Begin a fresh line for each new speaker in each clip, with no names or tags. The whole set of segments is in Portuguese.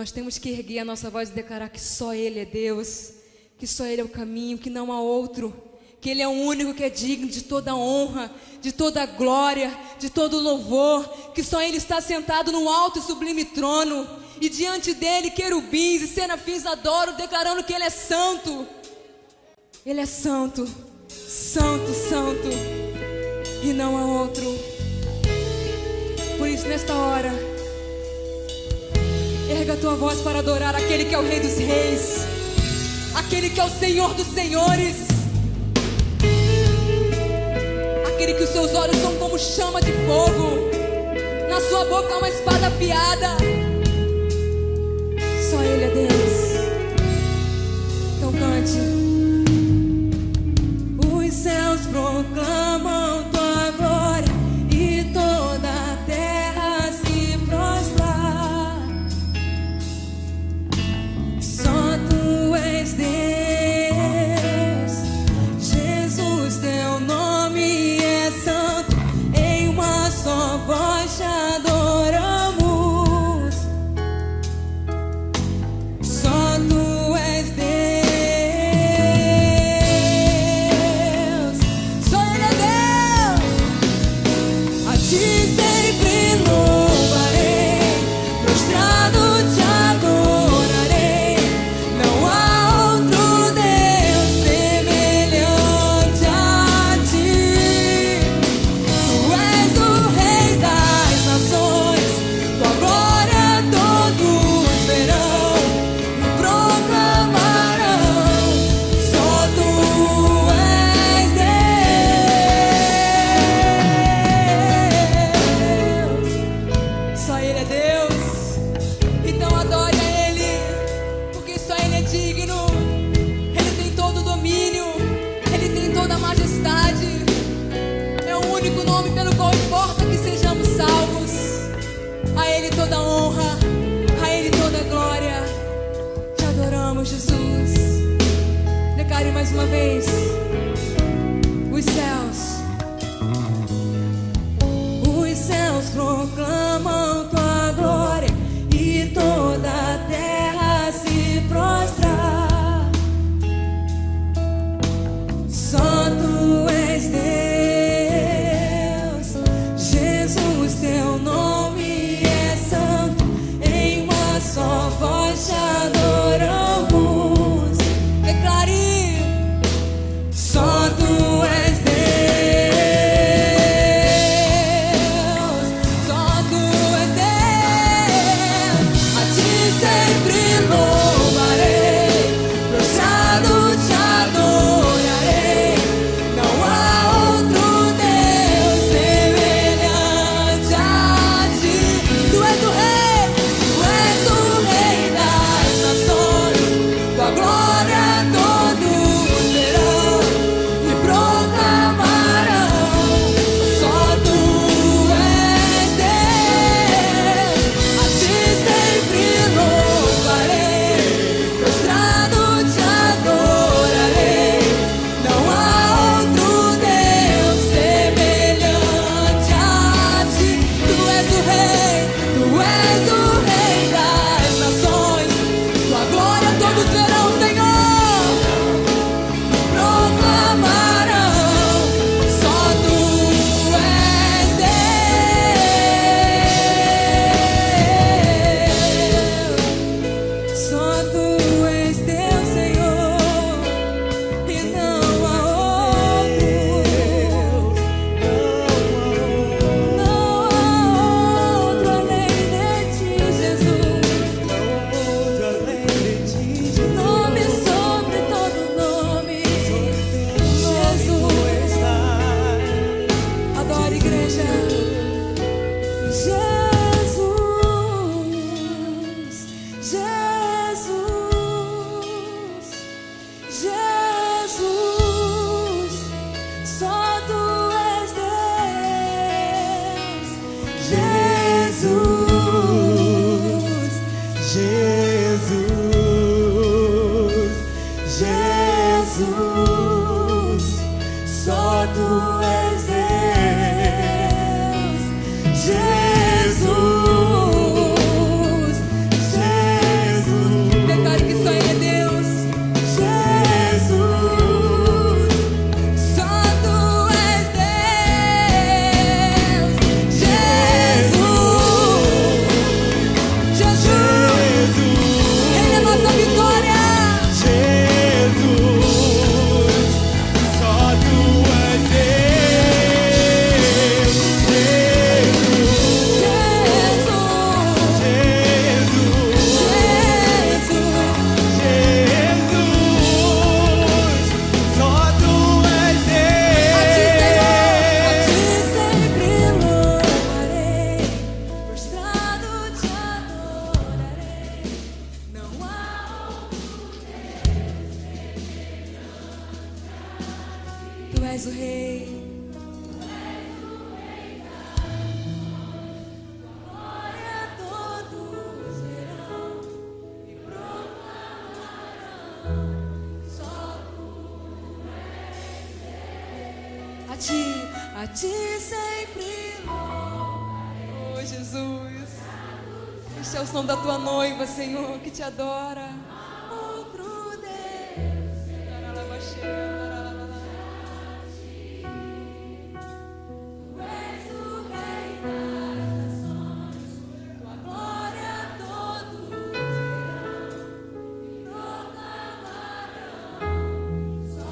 Nós temos que erguer a nossa voz e declarar que só Ele é Deus, que só Ele é o caminho, que não há outro, que Ele é o único que é digno de toda honra, de toda glória, de todo louvor, que só Ele está sentado no alto e sublime trono, e diante dEle querubins e serafins adoram, declarando que Ele é santo. Ele é santo, santo, santo, e não há outro. Por isso, nesta hora, erga a tua voz para adorar aquele que é o Rei dos Reis, aquele que é o Senhor dos Senhores, aquele que os seus olhos são como chama de fogo, na sua boca há uma espada afiada. Só Ele é Deus. Então cante. Os céus proclamam tua glória e toda a terra se prostra. Só tu és Deus, Jesus, teu nome é santo, em uma só voz te adoramos. Só tu és Deus, só Ele é Deus. A ti sempre louvarei, prostrado te adorarei. Não há outro Deus semelhante a ti. Tu és o Rei das nações, tua glória todos verão e proclamarão. Só tu és Deus, só Ele é Deus. Então adore a Ele, porque só Ele é digno. Ele tem todo o domínio, Ele tem toda a majestade. É o único nome pelo qual importa que sejamos salvos. A Ele toda a honra, a Ele toda a glória. Te adoramos, Jesus. Declare mais uma vez. Os céus proclamam tua glória e toda a terra se prostra. Só tu és Deus, Jesus, teu nome é santo, em uma só voz te adoramos. Declare, só tu és Deus. és o Rei. A ti sempre louvarei. Oh, Jesus, este é o som da tua noiva, Senhor, que te adora. Outro Deus, tu és o Rei das nações, tua glória todos verão e proclamarão, só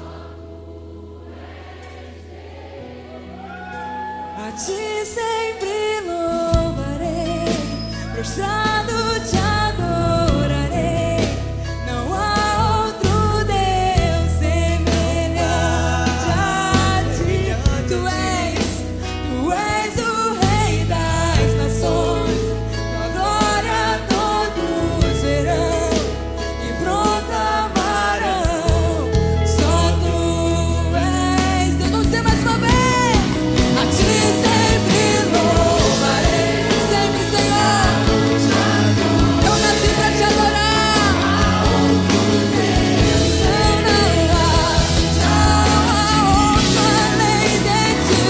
tu és Deus. A ti sempre louvarei, prostrado te adorarei. Não há outro Deus semelhante a ti. Tu és o Rei das nações, tua glória todos verão e proclamarão. Só tu és Deus. Vamos dizer mais uma vez. A ti sempre louvarei, sempre, Senhor. Eu nasci pra te adorar. Não há outro além de ti.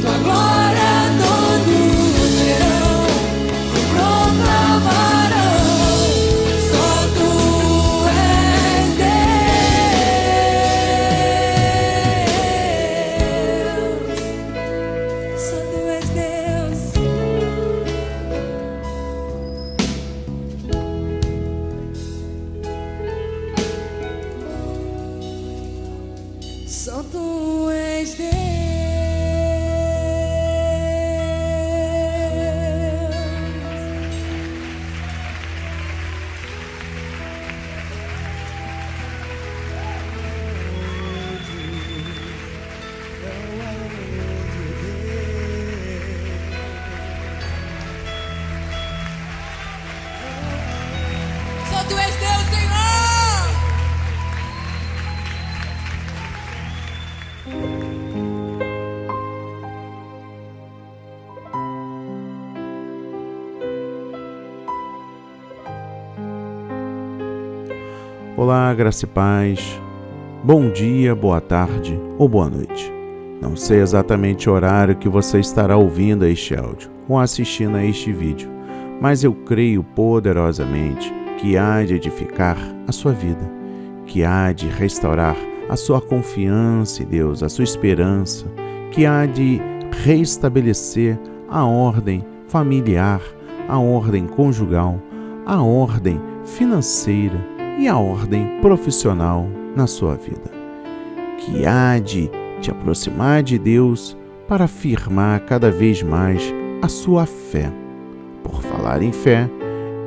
Tua glória todos verão e proclamarão. Só tu és Deus. Só tu és Deus. Só tu és Deus. Só tu és Deus, Senhor.
Olá, graça e paz. Bom dia, boa tarde ou boa noite. Não sei exatamente o horário que você estará ouvindo este áudio ou assistindo a este vídeo, mas eu creio poderosamente que há de edificar a sua vida, que há de restaurar a sua confiança em Deus, a sua esperança, que há de restabelecer a ordem familiar, a ordem conjugal, a ordem financeira e a ordem profissional na sua vida, que há de te aproximar de Deus para afirmar cada vez mais a sua fé. Por falar em fé,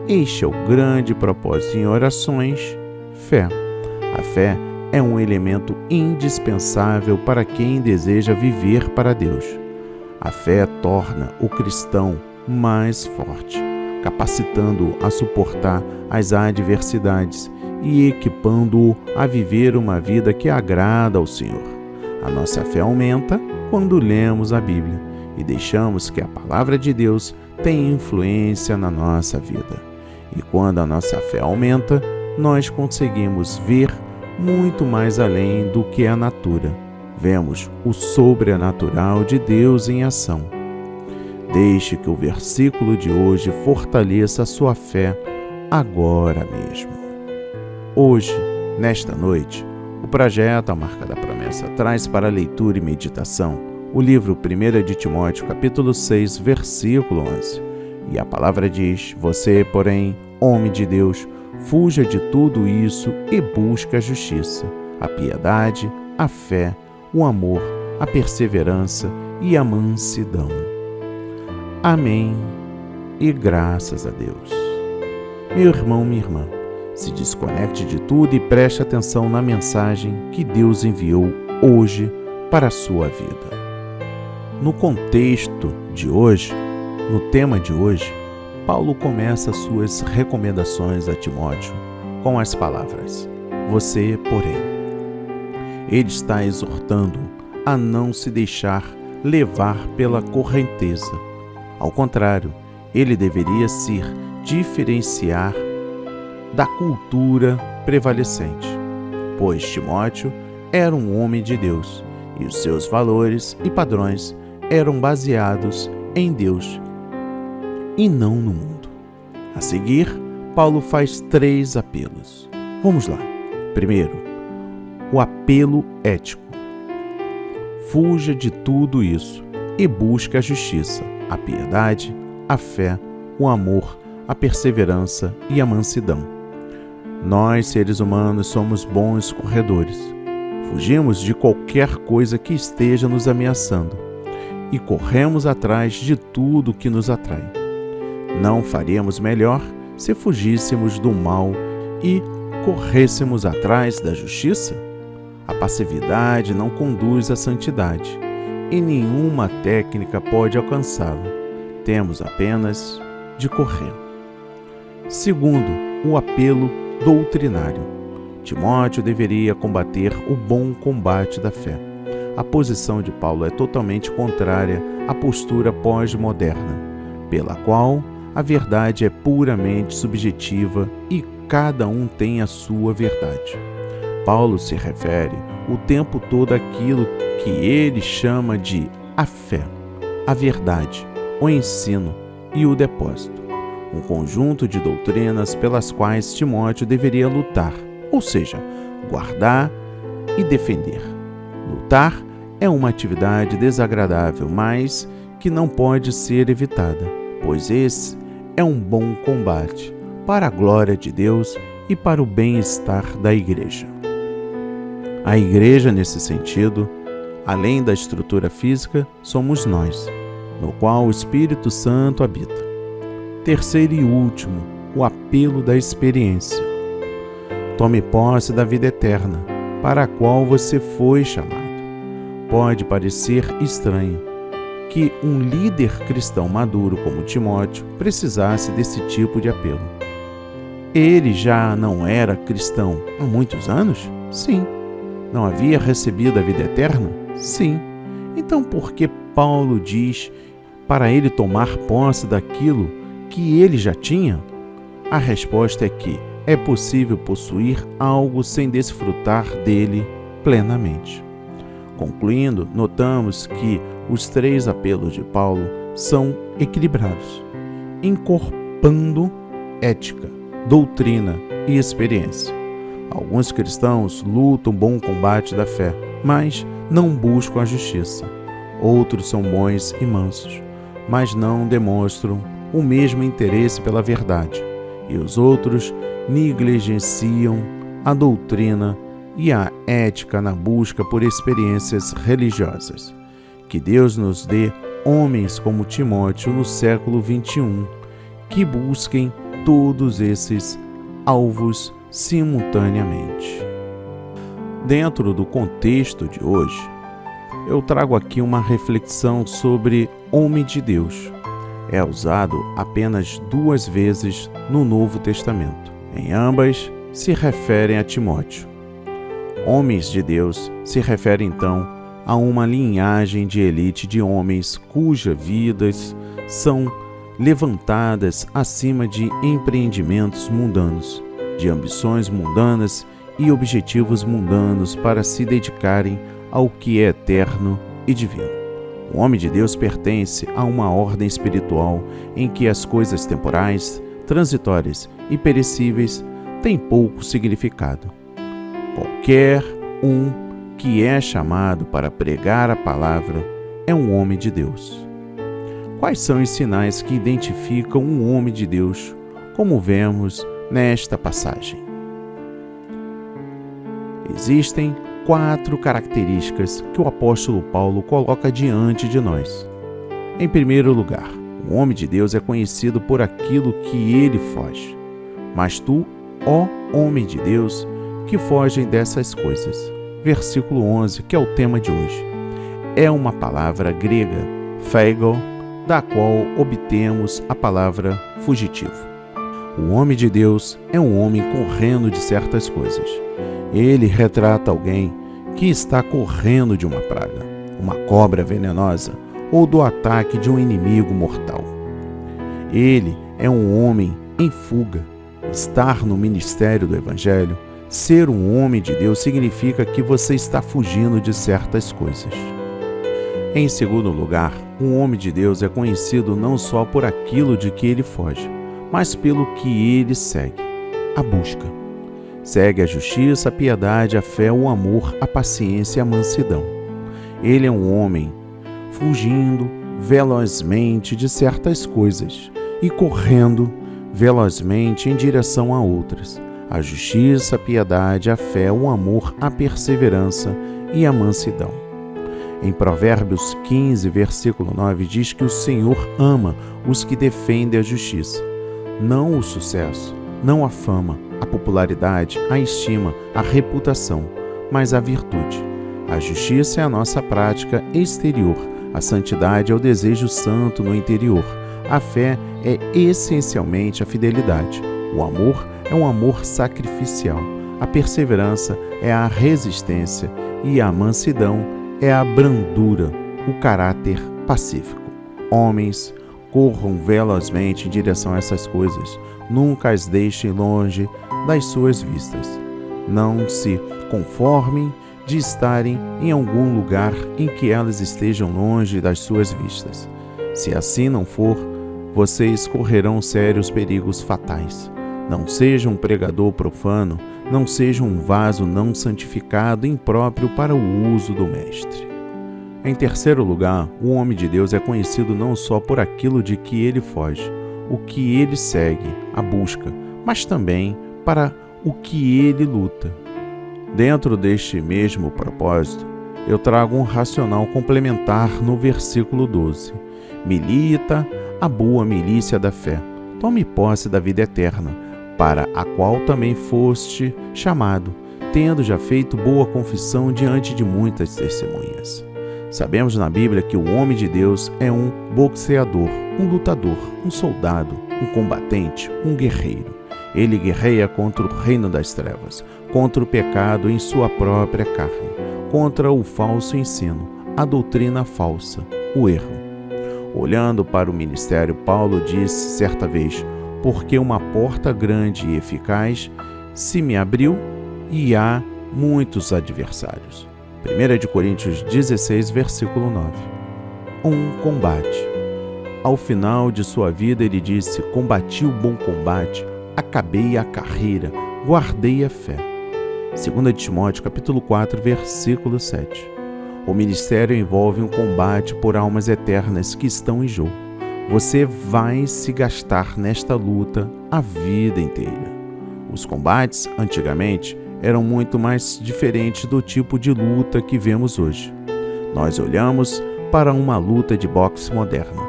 este é o grande propósito em orações: fé. A fé é um elemento indispensável para quem deseja viver para Deus. A fé torna o cristão mais forte, capacitando-o a suportar as adversidades e equipando-o a viver uma vida que agrada ao Senhor. A nossa fé aumenta quando lemos a Bíblia e deixamos que a palavra de Deus tenha influência na nossa vida. E quando a nossa fé aumenta, nós conseguimos ver muito mais além do que a natura. Vemos o sobrenatural de Deus em ação. Deixe que o versículo de hoje fortaleça a sua fé agora mesmo. Hoje, nesta noite, o projeto A Marca da Promessa traz para leitura e meditação o livro 1 de Timóteo, capítulo 6, versículo 11. E a palavra diz: você, porém, homem de Deus, fuja de tudo isso e busque a justiça, a piedade, a fé, o amor, a perseverança e a mansidão. Amém e graças a Deus. Meu irmão, minha irmã, se desconecte de tudo e preste atenção na mensagem que Deus enviou hoje para a sua vida. No contexto de hoje, no tema de hoje, Paulo começa suas recomendações a Timóteo com as palavras: você, porém. Ele está exortando a não se deixar levar pela correnteza. Ao contrário, ele deveria se diferenciar da cultura prevalecente, pois Timóteo era um homem de Deus e os seus valores e padrões eram baseados em Deus e não no mundo. A seguir, Paulo faz 3 apelos. Vamos lá. Primeiro, o apelo ético. Fuja de tudo isso e busque a justiça, a piedade, a fé, o amor, a perseverança e a mansidão. Nós, seres humanos, somos bons corredores. Fugimos de qualquer coisa que esteja nos ameaçando e corremos atrás de tudo que nos atrai. Não faríamos melhor se fugíssemos do mal e corrêssemos atrás da justiça? A passividade não conduz à santidade e nenhuma técnica pode alcançá-la. Temos apenas de correr. Segundo, o apelo doutrinário. Timóteo deveria combater o bom combate da fé. A posição de Paulo é totalmente contrária à postura pós-moderna, pela qual a verdade é puramente subjetiva e cada um tem a sua verdade. Paulo se refere o tempo todo àquilo que ele chama de a fé, a verdade, o ensino e o depósito, um conjunto de doutrinas pelas quais Timóteo deveria lutar, ou seja, guardar e defender. Lutar é uma atividade desagradável, mas que não pode ser evitada, pois esse é um bom combate para a glória de Deus e para o bem-estar da igreja. A igreja, nesse sentido, além da estrutura física, somos nós, no qual o Espírito Santo habita. Terceiro e último, o apelo da experiência. Tome posse da vida eterna, para a qual você foi chamado. Pode parecer estranho que um líder cristão maduro como Timóteo precisasse desse tipo de apelo. Ele já não era cristão há muitos anos? Sim. Não havia recebido a vida eterna? Sim. Então por que Paulo diz para ele tomar posse daquilo que ele já tinha? A resposta é que é possível possuir algo sem desfrutar dele plenamente. Concluindo, notamos que os 3 apelos de Paulo são equilibrados, incorporando ética, doutrina e experiência. Alguns cristãos lutam o bom combate da fé, mas não buscam a justiça. Outros são bons e mansos, mas não demonstram o mesmo interesse pela verdade. E os outros negligenciam a doutrina e a ética na busca por experiências religiosas. Que Deus nos dê homens como Timóteo no século 21, que busquem todos esses alvos simultaneamente. Dentro do contexto de hoje, eu trago aqui uma reflexão sobre homem de Deus. É usado apenas 2 vezes no Novo Testamento. Em ambas se referem a Timóteo. Homens de Deus se refere então a uma linhagem de elite de homens cujas vidas são levantadas acima de empreendimentos mundanos, de ambições mundanas e objetivos mundanos para se dedicarem ao que é eterno e divino. O homem de Deus pertence a uma ordem espiritual em que as coisas temporais, transitórias e perecíveis têm pouco significado. Qualquer um que é chamado para pregar a palavra é um homem de Deus. Quais são os sinais que identificam um homem de Deus, como vemos nesta passagem? Existem 4 características que o apóstolo Paulo coloca diante de nós. Em primeiro lugar, o homem de Deus é conhecido por aquilo que ele foge. Mas tu, ó homem de Deus, que fogem dessas coisas. Versículo 11, que é o tema de hoje. É uma palavra grega, phego, da qual obtemos a palavra fugitivo. O homem de Deus é um homem correndo de certas coisas. Ele retrata alguém que está correndo de uma praga, uma cobra venenosa ou do ataque de um inimigo mortal. Ele é um homem em fuga. Estar no ministério do Evangelho, ser um homem de Deus, significa que você está fugindo de certas coisas. Em segundo lugar, um homem de Deus é conhecido não só por aquilo de que ele foge, mas pelo que ele segue, a busca. Segue a justiça, a piedade, a fé, o amor, a paciência e a mansidão. Ele é um homem fugindo velozmente de certas coisas e correndo velozmente em direção a outras. A justiça, a piedade, a fé, o amor, a perseverança e a mansidão. Em Provérbios 15, versículo 9, diz que o Senhor ama os que defendem a justiça. Não o sucesso, não a fama, a popularidade, a estima, a reputação, mas a virtude. A justiça é a nossa prática exterior, a santidade é o desejo santo no interior, a fé é essencialmente a fidelidade, o amor é um amor sacrificial, a perseverança é a resistência e a mansidão é a brandura, o caráter pacífico. Homens, corram velozmente em direção a essas coisas, nunca as deixem longe das suas vistas. Não se conformem de estarem em algum lugar em que elas estejam longe das suas vistas. Se assim não for, vocês correrão sérios perigos fatais. Não seja um pregador profano, não seja um vaso não santificado, impróprio para o uso do mestre. Em terceiro lugar, o homem de Deus é conhecido não só por aquilo de que ele foge, o que ele segue, a busca, mas também para o que ele luta. Dentro deste mesmo propósito, eu trago um racional complementar no versículo 12. Milita a boa milícia da fé. Tome posse da vida eterna, para a qual também foste chamado, tendo já feito boa confissão diante de muitas testemunhas. Sabemos na Bíblia que o homem de Deus é um boxeador, um lutador, um soldado, um combatente, um guerreiro. Ele guerreia contra o reino das trevas, contra o pecado em sua própria carne, contra o falso ensino, a doutrina falsa, o erro. Olhando para o ministério, Paulo disse certa vez: porque uma porta grande e eficaz se me abriu e há muitos adversários. 1 Coríntios 16, versículo 9. Um combate. Ao final de sua vida ele disse: combati o bom combate, acabei a carreira, guardei a fé. 2 Timóteo capítulo 4, versículo 7. O ministério envolve um combate por almas eternas que estão em jogo. Você vai se gastar nesta luta a vida inteira. Os combates, antigamente, eram muito mais diferentes do tipo de luta que vemos hoje. Nós olhamos para uma luta de boxe moderna.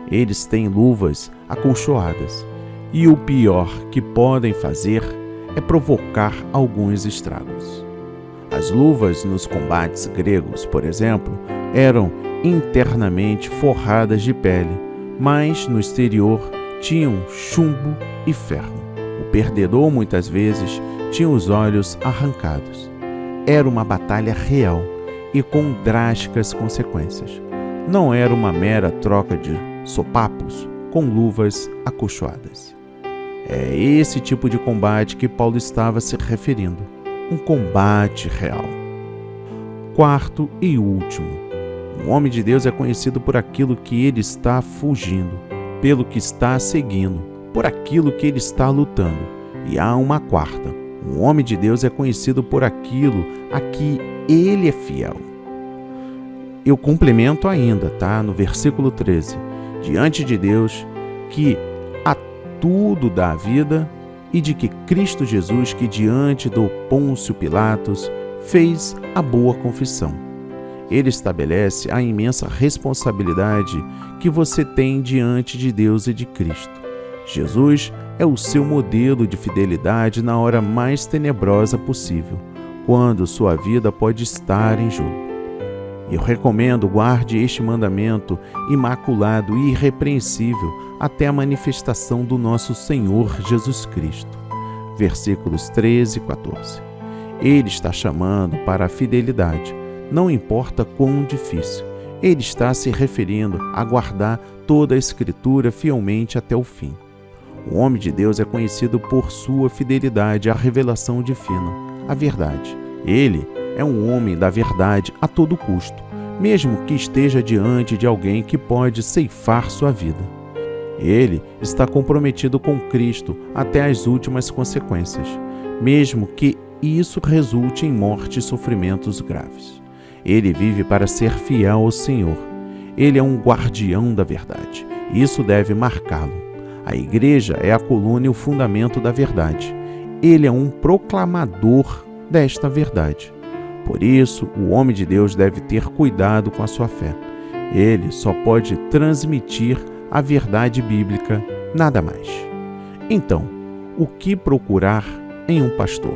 Eles têm luvas acolchoadas. E o pior que podem fazer é provocar alguns estragos. As luvas nos combates gregos, por exemplo, eram internamente forradas de pele, mas no exterior tinham chumbo e ferro. O perdedor muitas vezes tinha os olhos arrancados. Era uma batalha real e com drásticas consequências. Não era uma mera troca de sopapos com luvas acolchoadas. É esse tipo de combate que Paulo estava se referindo, um combate real. Quarto e último, um homem de Deus é conhecido por aquilo que ele está fugindo, pelo que está seguindo, por aquilo que ele está lutando. E há uma quarta, um homem de Deus é conhecido por aquilo a que ele é fiel. Eu complemento ainda, no versículo 13, diante de Deus, que a tudo dá a vida, e de que Cristo Jesus, que diante do Pôncio Pilatos, fez a boa confissão. Ele estabelece a imensa responsabilidade que você tem diante de Deus e de Cristo. Jesus é o seu modelo de fidelidade na hora mais tenebrosa possível, quando sua vida pode estar em jogo. Eu recomendo, guarde este mandamento imaculado e irrepreensível até a manifestação do nosso Senhor Jesus Cristo. Versículos 13 e 14. Ele está chamando para a fidelidade, não importa quão difícil. Ele está se referindo a guardar toda a Escritura fielmente até o fim. O homem de Deus é conhecido por sua fidelidade à revelação divina, à verdade. Ele é um homem da verdade a todo custo, mesmo que esteja diante de alguém que pode ceifar sua vida. Ele está comprometido com Cristo até as últimas consequências, mesmo que isso resulte em morte e sofrimentos graves. Ele vive para ser fiel ao Senhor. Ele é um guardião da verdade. Isso deve marcá-lo. A igreja é a coluna e o fundamento da verdade. Ele é um proclamador desta verdade. Por isso, o homem de Deus deve ter cuidado com a sua fé. Ele só pode transmitir a verdade bíblica, nada mais. Então, o que procurar em um pastor?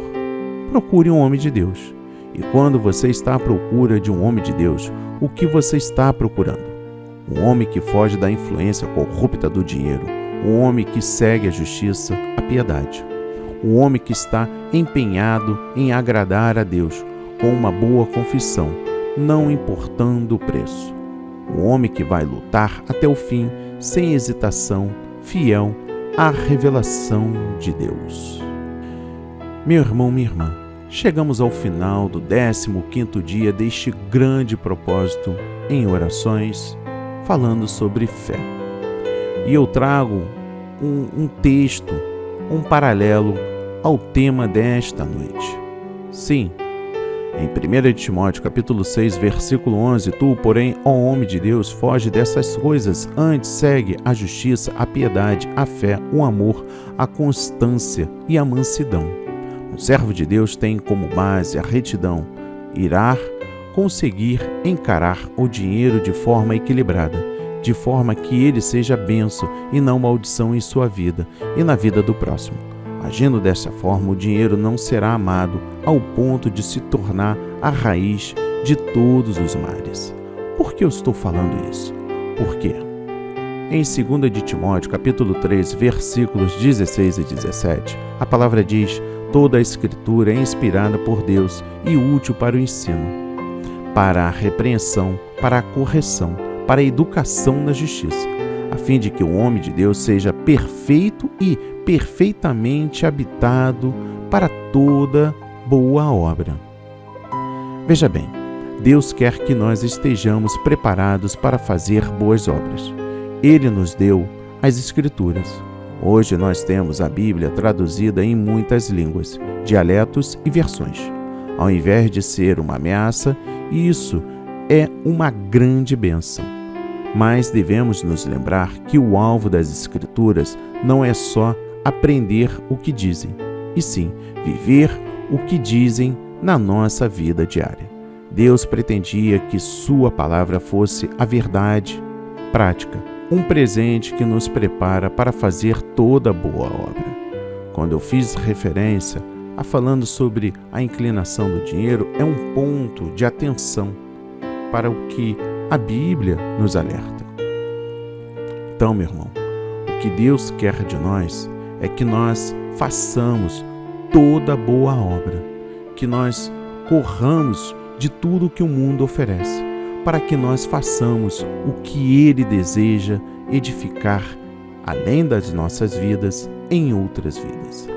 Procure um homem de Deus. E quando você está à procura de um homem de Deus, o que você está procurando? Um homem que foge da influência corrupta do dinheiro, um homem que segue a justiça, a piedade, um homem que está empenhado em agradar a Deus com uma boa confissão, não importando o preço. Um homem que vai lutar até o fim, sem hesitação, fiel à revelação de Deus. Meu irmão, minha irmã, chegamos ao final do 15º dia deste grande propósito em orações, falando sobre fé. E eu trago um texto, um paralelo ao tema desta noite. Sim, em 1 Timóteo capítulo 6, versículo 11, tu, porém, ó homem de Deus, foge dessas coisas, antes segue a justiça, a piedade, a fé, o amor, a constância e a mansidão. Um servo de Deus tem como base a retidão, irá conseguir encarar o dinheiro de forma equilibrada, de forma que ele seja bênção e não maldição em sua vida e na vida do próximo. Agindo dessa forma, o dinheiro não será amado ao ponto de se tornar a raiz de todos os males. Por que eu estou falando isso? Porque em 2 de Timóteo, capítulo 3, versículos 16 e 17, a palavra diz: toda a Escritura é inspirada por Deus e útil para o ensino, para a repreensão, para a correção, para a educação na justiça, a fim de que o homem de Deus seja perfeito e perfeitamente habitado para toda boa obra. Veja bem, Deus quer que nós estejamos preparados para fazer boas obras. Ele nos deu as Escrituras. Hoje nós temos a Bíblia traduzida em muitas línguas, dialetos e versões. Ao invés de ser uma ameaça, isso é uma grande bênção. Mas devemos nos lembrar que o alvo das Escrituras não é só aprender o que dizem, e sim viver o que dizem na nossa vida diária. Deus pretendia que sua palavra fosse a verdade prática, um presente que nos prepara para fazer toda boa obra. Quando eu fiz referência a falando sobre a inclinação do dinheiro, é um ponto de atenção para o que a Bíblia nos alerta. Então, meu irmão, o que Deus quer de nós é que nós façamos toda boa obra, que nós corramos de tudo que o mundo oferece, para que nós façamos o que Ele deseja edificar, além das nossas vidas, em outras vidas.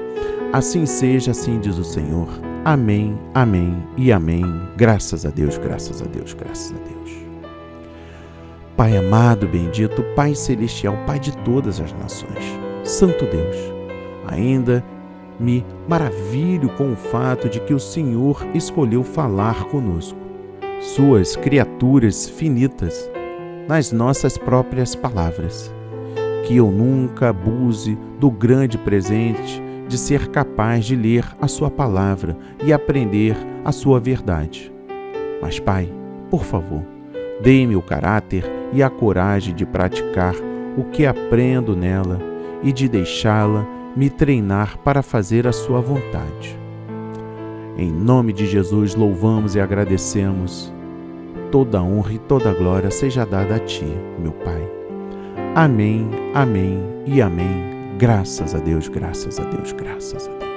Assim seja, assim diz o Senhor. Amém, amém e amém. Graças a Deus, graças a Deus, graças a Deus. Pai amado, bendito, Pai celestial, Pai de todas as nações, Santo Deus, ainda me maravilho com o fato de que o Senhor escolheu falar conosco, suas criaturas finitas, nas nossas próprias palavras. Que eu nunca abuse do grande presente de ser capaz de ler a sua palavra e aprender a sua verdade. Mas, Pai, por favor, dê-me o caráter e a coragem de praticar o que aprendo nela e de deixá-la me treinar para fazer a sua vontade. Em nome de Jesus, louvamos e agradecemos. Toda honra e toda glória seja dada a Ti, meu Pai. Amém, amém e amém. Graças a Deus, graças a Deus, graças a Deus.